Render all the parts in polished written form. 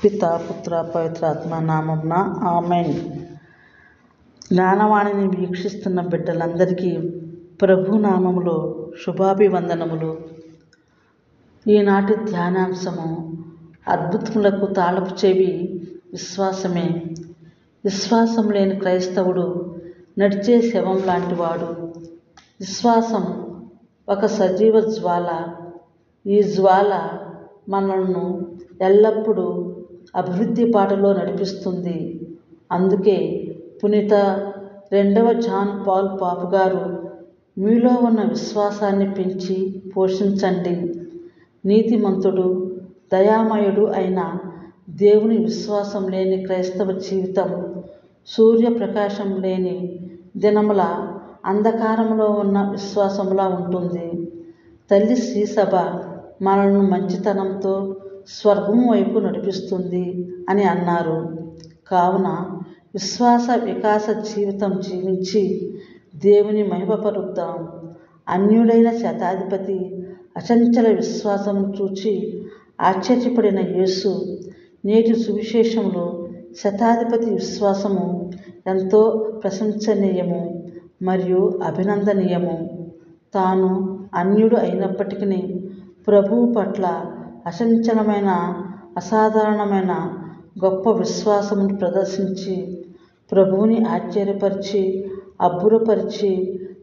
పితా పుత్ర పవిత్రాత్మ నామమున ఆమేన్. జ్ఞానవాణిని వీక్షిస్తున్న బిడ్డలందరికీ ప్రభు నామములో శుభాభివందనములు. ఈనాటి ధ్యానాంశము అద్భుతములకు తాళపు చెవి విశ్వాసమే. విశ్వాసం లేని క్రైస్తవుడు నడిచే శవం లాంటివాడు. విశ్వాసం ఒక సజీవ జ్వాల. ఈ జ్వాల మనలను ఎల్లప్పుడూ అభివృద్ధి బాటలో నడిపిస్తుంది. అందుకే పునీత 2వ జాన్ పాల్ పాపు గారు మీలో ఉన్న విశ్వాసాన్ని పెంచి పోషించండి. నీతిమంతుడు, దయామయుడు అయిన దేవుని విశ్వాసం లేని క్రైస్తవ జీవితం సూర్యప్రకాశం లేని దినముల అంధకారంలో ఉన్న విశ్వాసములా ఉంటుంది. తల్లి శ్రీసభ మనలను మంచితనంతో స్వర్గం వైపు నడిపిస్తుంది అని అన్నారు. కావున విశ్వాస వికాస జీవితం జీవించి దేవుని మహిమపరుద్దాం. అన్యుడైన శతాధిపతి అచంచల విశ్వాసమును చూచి ఆశ్చర్యపడిన యేసు నేటి సువిశేషంలో శతాధిపతి విశ్వాసము ఎంతో ప్రశంసనీయము మరియు అభినందనీయము. తాను అన్యుడు అయినప్పటికీ ప్రభువు పట్ల అచంచలమైన అసాధారణమైన గొప్ప విశ్వాసమును ప్రదర్శించి ప్రభువుని ఆశ్చర్యపరిచి అబ్బురపరిచి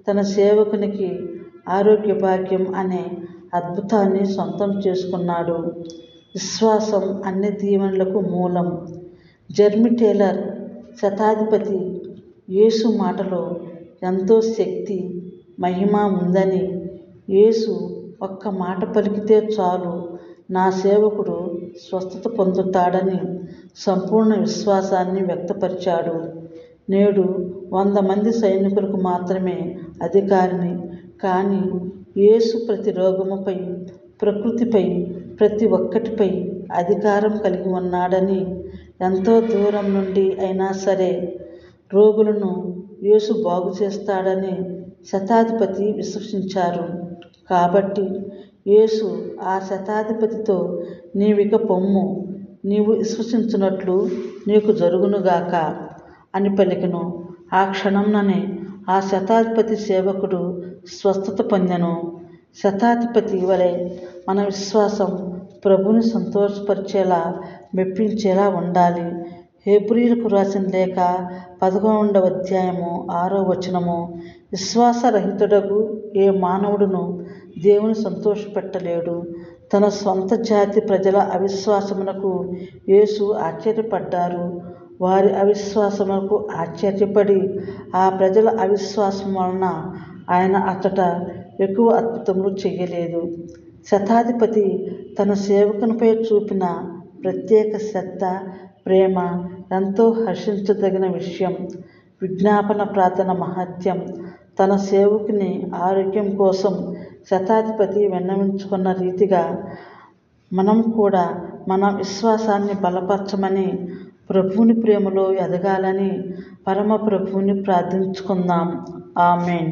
తన సేవకునికి ఆరోగ్య భాగ్యం అనే అద్భుతాన్ని సొంతం చేసుకున్నాడు. విశ్వాసం అన్ని దీవెనలకు మూలం. జెర్మీ టేలర్ శతాధిపతి యేసు మాటలో ఎంతో శక్తి మహిమ ఉందని, యేసు ఒక్క మాట పలికితే చాలు నా సేవకుడు స్వస్థత పొందుతాడని సంపూర్ణ విశ్వాసాన్ని వ్యక్తపరిచాడు. నేడు 100 మంది సైనికులకు మాత్రమే అధికారిని, కానీ యేసు ప్రతి రోగముపై, ప్రకృతిపై, ప్రతి ఒక్కటిపై అధికారం కలిగి ఉన్నాడని, ఎంతో దూరం నుండి అయినా సరే రోగులను యేసు బాగు చేస్తాడని శతాధిపతి విశ్వసించారు. కాబట్టి యేసు ఆ శతాధిపతితో నీవిక పొమ్ము, నీవు విశ్వసించున్నట్లు నీకు జరుగునుగాక అని పలికెను. ఆ క్షణంలోనే ఆ శతాధిపతి సేవకుడు స్వస్థత పొందెను. శతాధిపతి వలె మన విశ్వాసం ప్రభుని సంతోషపరిచేలా, మెప్పించేలా ఉండాలి. హెబ్రీయులకు రాసిన లేఖ 11వ అధ్యాయము 6వ వచనము విశ్వాసరహితుడగు ఏ మానవుడును దేవుని సంతోషపెట్టలేడు. తన సొంత జాతి ప్రజల అవిశ్వాసమునకు యేసు ఆశ్చర్యపడ్డారు. వారి అవిశ్వాసమునకు ఆశ్చర్యపడి ఆ ప్రజల అవిశ్వాసం వలన ఆయన అచ్చట ఎక్కువ అద్భుతములు చేయలేదు. శతాధిపతి తన సేవకునిపై చూపిన ప్రత్యేక శ్రద్ధ, ప్రేమ ఎంతో హర్షించదగిన విషయం. విజ్ఞాపన ప్రార్థన మహత్యం. తన సేవకుని ఆరోగ్యం కోసం శతాధిపతి విన్నవించుకున్న రీతిగా మనం కూడా మన విశ్వాసాన్ని బలపరచమని, ప్రభువుని ప్రేమలో ఎదగాలని పరమ ప్రభువుని ప్రార్థించుకుందాం. ఆమేన్.